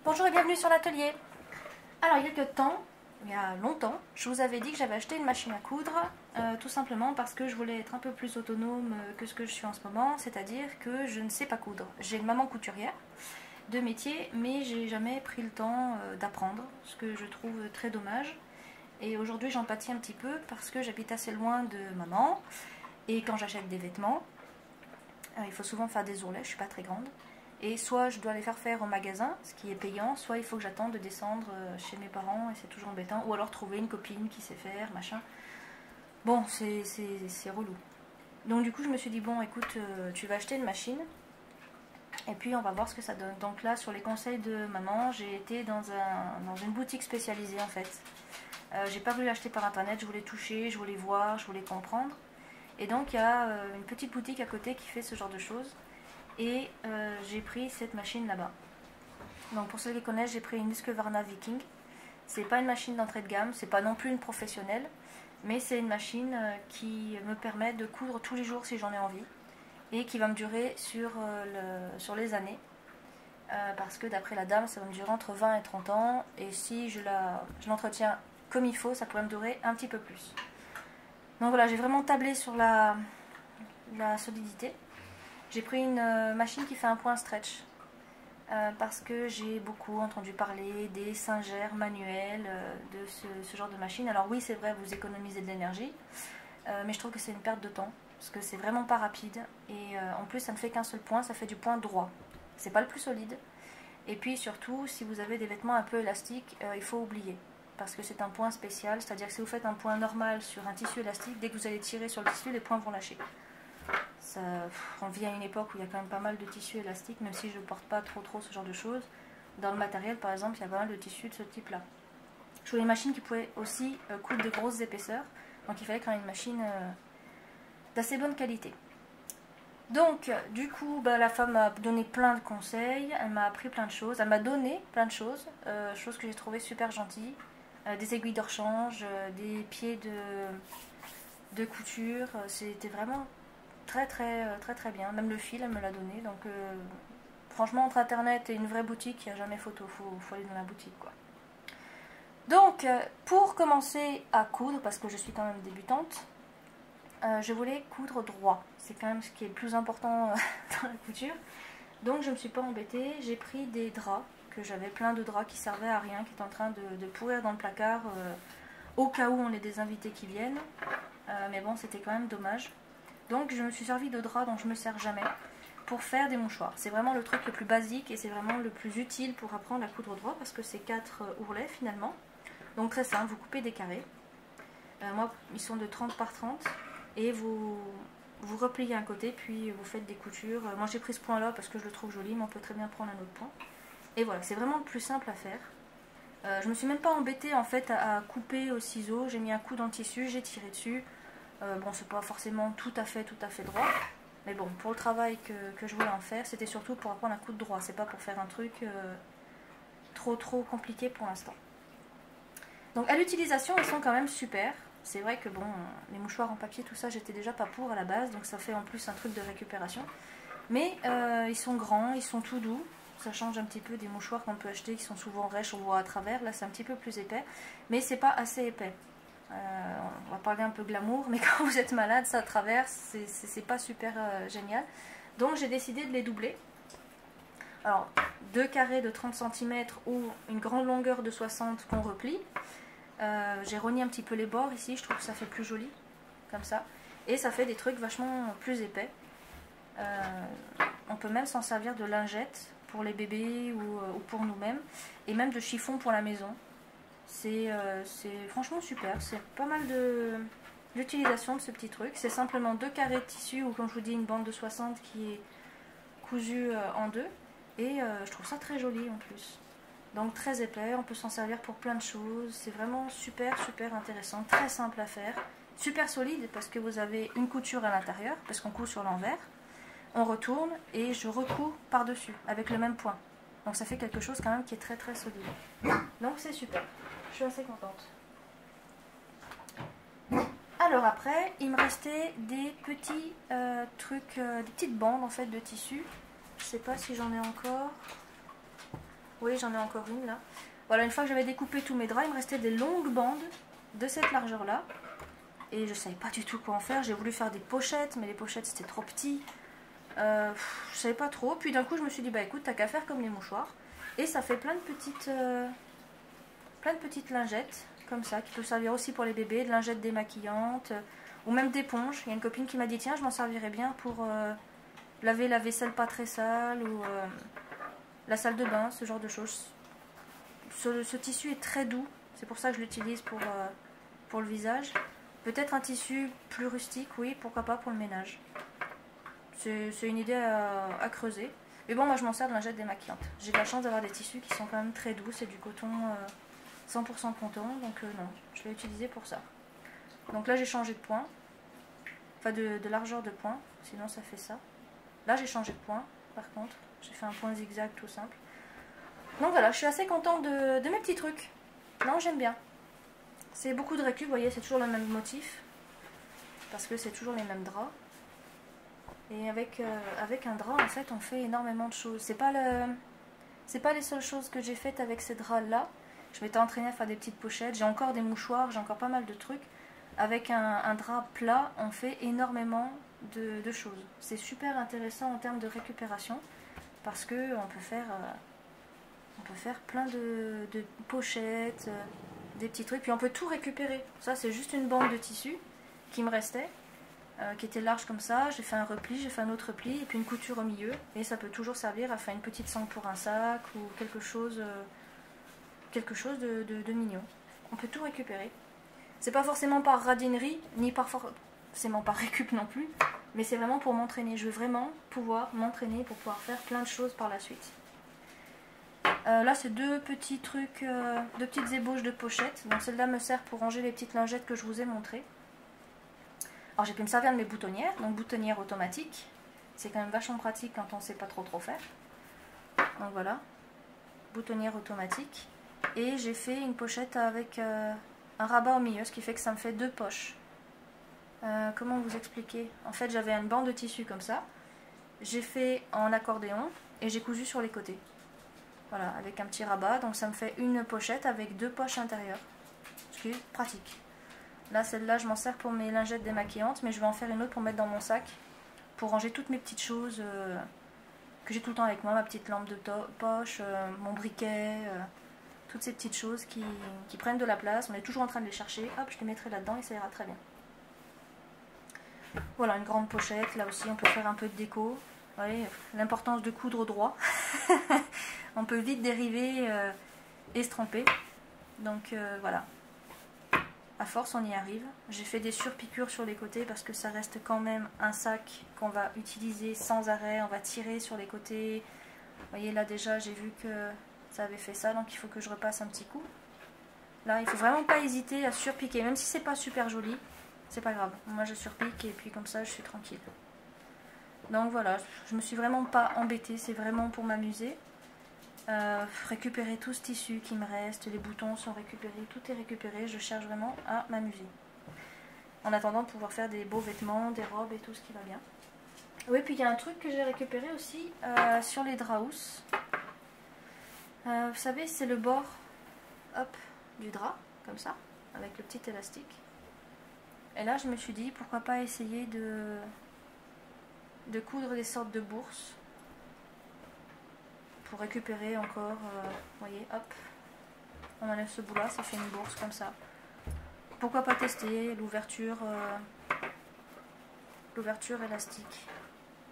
Bonjour et bienvenue sur l'atelier. Alors il y a quelques temps, il y a longtemps, je vous avais dit que j'avais acheté une machine à coudre tout simplement parce que je voulais être un peu plus autonome que ce que je suis en ce moment, c'est-à-dire que je ne sais pas coudre. J'ai une maman couturière de métier, mais j'ai jamais pris le temps d'apprendre, ce que je trouve très dommage. Et aujourd'hui j'en pâtis un petit peu parce que j'habite assez loin de maman et quand j'achète des vêtements, il faut souvent faire des ourlets, je suis pas très grande. Et soit je dois les faire au magasin, ce qui est payant, soit il faut que j'attende de descendre chez mes parents et c'est toujours embêtant. Ou alors trouver une copine qui sait faire, machin. Bon, c'est relou. Donc du coup je me suis dit, bon écoute, tu vas acheter une machine et puis on va voir ce que ça donne. Donc là, sur les conseils de maman, j'ai été dans une boutique spécialisée en fait. J'ai pas voulu l'acheter par internet, je voulais toucher, je voulais voir, je voulais comprendre. Et donc il y a une petite boutique à côté qui fait ce genre de choses. Et j'ai pris cette machine là-bas. Donc pour ceux qui connaissent, j'ai pris une Husqvarna Viking. C'est pas une machine d'entrée de gamme, c'est pas non plus une professionnelle, mais c'est une machine qui me permet de coudre tous les jours si j'en ai envie et qui va me durer sur les années. Parce que d'après la dame, ça va me durer entre 20 et 30 ans et si je l'entretiens comme il faut, ça pourrait me durer un petit peu plus. Donc voilà, j'ai vraiment tablé sur la solidité. J'ai pris une machine qui fait un point stretch parce que j'ai beaucoup entendu parler des singères manuelles de ce genre de machine. Alors oui, c'est vrai, vous économisez de l'énergie, mais je trouve que c'est une perte de temps parce que c'est vraiment pas rapide et en plus ça ne fait qu'un seul point, ça fait du point droit. C'est pas le plus solide. Et puis surtout, si vous avez des vêtements un peu élastiques, il faut oublier parce que c'est un point spécial, c'est-à-dire que si vous faites un point normal sur un tissu élastique, dès que vous allez tirer sur le tissu, les points vont lâcher. On vit à une époque où il y a quand même pas mal de tissus élastiques, même si je ne porte pas trop ce genre de choses. Dans le matériel, par exemple, il y a pas mal de tissus de ce type-là. Je voulais une machine qui pouvait aussi coudre de grosses épaisseurs, donc il fallait quand même une machine d'assez bonne qualité. Donc, du coup, la femme m'a donné plein de conseils, elle m'a appris plein de choses, elle m'a donné plein de choses, choses que j'ai trouvées super gentilles, des aiguilles de rechange, des pieds de couture, c'était vraiment très bien, même le fil elle me l'a donné, donc franchement entre internet et une vraie boutique il n'y a jamais photo, faut aller dans la boutique quoi. Donc pour commencer à coudre, parce que je suis quand même débutante, je voulais coudre droit, c'est quand même ce qui est le plus important dans la couture, donc je me suis pas embêtée, j'ai pris des draps, que j'avais plein de draps qui servaient à rien, qui étaient en train de pourrir dans le placard au cas où on ait des invités qui viennent, mais bon c'était quand même dommage. Donc je me suis servi de drap dont je ne me sers jamais pour faire des mouchoirs. C'est vraiment le truc le plus basique et c'est vraiment le plus utile pour apprendre à coudre droit parce que c'est 4 ourlets finalement. Donc très simple, vous coupez des carrés. Moi ils sont de 30 par 30 et vous repliez un côté puis vous faites des coutures. Moi j'ai pris ce point là parce que je le trouve joli, mais on peut très bien prendre un autre point. Et voilà, c'est vraiment le plus simple à faire. Je me suis même pas embêtée en fait à couper au ciseau. J'ai mis un coup dans le tissu, j'ai tiré dessus. Bon, c'est pas forcément tout à fait droit, mais bon, pour le travail que je voulais en faire, c'était surtout pour apprendre à coudre droit, c'est pas pour faire un truc trop compliqué pour l'instant. Donc à l'utilisation, ils sont quand même super. C'est vrai que bon, les mouchoirs en papier, tout ça, j'étais déjà pas pour à la base, donc ça fait en plus un truc de récupération. Mais ils sont grands, ils sont tout doux. Ça change un petit peu des mouchoirs qu'on peut acheter qui sont souvent rêches, on voit à travers. Là, c'est un petit peu plus épais, mais c'est pas assez épais. On va parler un peu glamour, mais quand vous êtes malade, ça traverse, c'est pas super génial. Donc j'ai décidé de les doubler. Alors, 2 carrés de 30 cm ou une grande longueur de 60 qu'on replie. J'ai rogné un petit peu les bords ici, je trouve que ça fait plus joli, comme ça. Et ça fait des trucs vachement plus épais. On peut même s'en servir de lingettes pour les bébés ou pour nous-mêmes. Et même de chiffon pour la maison. C'est franchement super, c'est pas mal d'utilisation de ce petit truc. C'est simplement 2 carrés de tissu ou comme je vous dis une bande de 60 qui est cousue en deux. Et je trouve ça très joli en plus. Donc très épais, on peut s'en servir pour plein de choses. C'est vraiment super intéressant, très simple à faire. Super solide parce que vous avez une couture à l'intérieur, parce qu'on coud sur l'envers. On retourne et je recouds par-dessus avec le même point. Donc ça fait quelque chose quand même qui est très solide. Donc c'est super. Je suis assez contente. Alors après, il me restait des petits trucs, des petites bandes en fait de tissu. Je sais pas si j'en ai encore. Oui, j'en ai encore une là. Voilà, une fois que j'avais découpé tous mes draps, il me restait des longues bandes de cette largeur là. Et je savais pas du tout quoi en faire. J'ai voulu faire des pochettes, mais les pochettes c'était trop petit. Je savais pas trop. Puis d'un coup, je me suis dit, bah écoute, t'as qu'à faire comme les mouchoirs. Et ça fait plein de petites lingettes comme ça, qui peuvent servir aussi pour les bébés, de lingettes démaquillantes, ou même d'éponges. Il y a une copine qui m'a dit, tiens, je m'en servirais bien pour laver la vaisselle pas très sale, ou la salle de bain, ce genre de choses. Ce tissu est très doux, c'est pour ça que je l'utilise pour le visage. Peut-être un tissu plus rustique, oui, pourquoi pas pour le ménage. C'est une idée à creuser. Mais bon, moi je m'en sers de lingettes démaquillantes. J'ai de la chance d'avoir des tissus qui sont quand même très doux, c'est du coton 100% coton, donc non, je vais l'utiliser pour ça. Donc là j'ai changé de point, enfin de largeur de point, sinon ça fait ça. Là j'ai changé de point, par contre, j'ai fait un point zigzag tout simple. Donc voilà, je suis assez contente de mes petits trucs. Non, j'aime bien. C'est beaucoup de récup, vous voyez, c'est toujours le même motif. Parce que c'est toujours les mêmes draps. Et avec un drap, en fait, on fait énormément de choses. C'est pas les seules choses que j'ai faites avec ces draps-là. Je m'étais entraînée à faire des petites pochettes. J'ai encore des mouchoirs, j'ai encore pas mal de trucs. Avec un drap plat, on fait énormément de choses. C'est super intéressant en termes de récupération. Parce que on peut faire plein de pochettes, des petits trucs. Puis on peut tout récupérer. Ça, c'est juste une bande de tissu qui me restait. Qui était large comme ça, j'ai fait un repli, j'ai fait un autre repli et puis une couture au milieu et ça peut toujours servir à faire une petite sangle pour un sac ou quelque chose de mignon. On peut tout récupérer. C'est pas forcément par radinerie ni forcément par récup non plus, mais c'est vraiment pour m'entraîner. Je veux vraiment pouvoir m'entraîner pour pouvoir faire plein de choses par la suite. Là c'est deux petits trucs, deux petites ébauches de pochettes. Donc celle-là me sert pour ranger les petites lingettes que je vous ai montrées. Alors j'ai pu me servir de mes boutonnières, donc boutonnière automatique. C'est quand même vachement pratique quand on ne sait pas trop faire. Donc voilà, boutonnière automatique. Et j'ai fait une pochette avec un rabat au milieu, ce qui fait que ça me fait deux poches. Comment vous expliquer? En fait j'avais une bande de tissu comme ça. J'ai fait en accordéon et j'ai cousu sur les côtés. Voilà, avec un petit rabat. Donc ça me fait une pochette avec deux poches intérieures. Ce qui est pratique. Là, celle-là, je m'en sers pour mes lingettes démaquillantes, mais je vais en faire une autre pour mettre dans mon sac, pour ranger toutes mes petites choses que j'ai tout le temps avec moi, ma petite lampe de poche, mon briquet, toutes ces petites choses qui prennent de la place. On est toujours en train de les chercher, hop, je les mettrai là-dedans et ça ira très bien. Voilà, une grande pochette, là aussi on peut faire un peu de déco. Vous voyez, l'importance de coudre droit. On peut vite dériver et se tromper. Donc voilà. À force, on y arrive. J'ai fait des surpiqûres sur les côtés parce que ça reste quand même un sac qu'on va utiliser sans arrêt. On va tirer sur les côtés. Vous voyez, là déjà, j'ai vu que ça avait fait ça, donc il faut que je repasse un petit coup. Là, il ne faut vraiment pas hésiter à surpiquer. Même si c'est pas super joli, c'est pas grave. Moi, je surpique et puis comme ça, je suis tranquille. Donc voilà, je me suis vraiment pas embêtée. C'est vraiment pour m'amuser. Récupérer tout ce tissu qui me reste, les boutons sont récupérés, tout est récupéré, je cherche vraiment à m'amuser. En attendant de pouvoir faire des beaux vêtements, des robes et tout ce qui va bien. Oui, puis il y a un truc que j'ai récupéré aussi sur les draps. Vous savez, c'est le bord hop, du drap, comme ça, avec le petit élastique. Et là, je me suis dit, pourquoi pas essayer de coudre des sortes de bourses. Pour récupérer encore, vous voyez, hop, on enlève ce bout là, ça fait une bourse comme ça. Pourquoi pas tester l'ouverture élastique.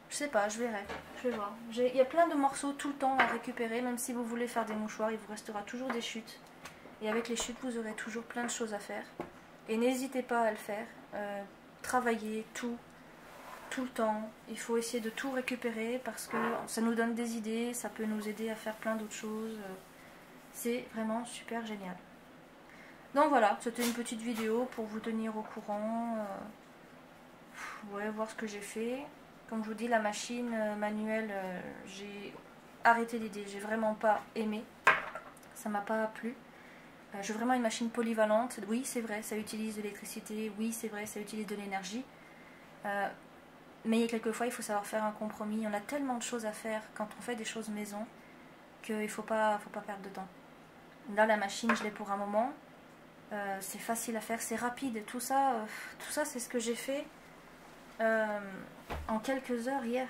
Je sais pas, je verrai, je vais voir. Il y a plein de morceaux tout le temps à récupérer, même si vous voulez faire des mouchoirs, il vous restera toujours des chutes. Et avec les chutes, vous aurez toujours plein de choses à faire. Et n'hésitez pas à le faire, travaillez tout le temps, il faut essayer de tout récupérer parce que ça nous donne des idées, ça peut nous aider à faire plein d'autres choses, c'est vraiment super génial. Donc voilà, c'était une petite vidéo pour vous tenir au courant, ouais, voir ce que j'ai fait. Comme je vous dis, la machine manuelle, j'ai arrêté l'idée, j'ai vraiment pas aimé, ça m'a pas plu. Je veux vraiment une machine polyvalente, oui c'est vrai, ça utilise de l'électricité, oui c'est vrai, ça utilise de l'énergie. Mais quelquefois, il faut savoir faire un compromis. On a tellement de choses à faire quand on fait des choses maison qu'il faut pas perdre de temps. Là, la machine, je l'ai pour un moment. C'est facile à faire, c'est rapide. Tout ça c'est ce que j'ai fait en quelques heures hier.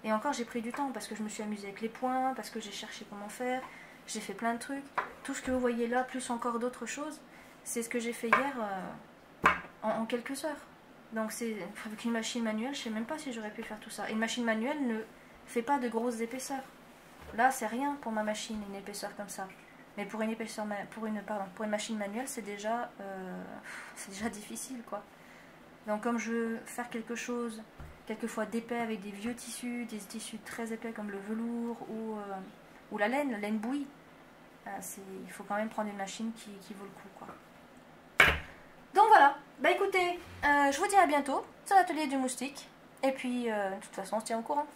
Et encore, j'ai pris du temps parce que je me suis amusée avec les points, parce que j'ai cherché comment faire. J'ai fait plein de trucs. Tout ce que vous voyez là, plus encore d'autres choses, c'est ce que j'ai fait hier en quelques heures. Donc avec une machine manuelle, je sais même pas si j'aurais pu faire tout ça. Et une machine manuelle ne fait pas de grosses épaisseurs. Là, c'est rien pour ma machine, une épaisseur comme ça. Mais pour une épaisseur, pour une machine manuelle, c'est déjà difficile, quoi. Donc comme je veux faire quelque chose, quelquefois d'épais avec des vieux tissus, des tissus très épais comme le velours ou la laine bouillie, il faut quand même prendre une machine qui vaut le coup, quoi. Donc voilà, bah écoutez, je vous dis à bientôt sur l'atelier du moustique. Et puis, de toute façon, on se tient au courant.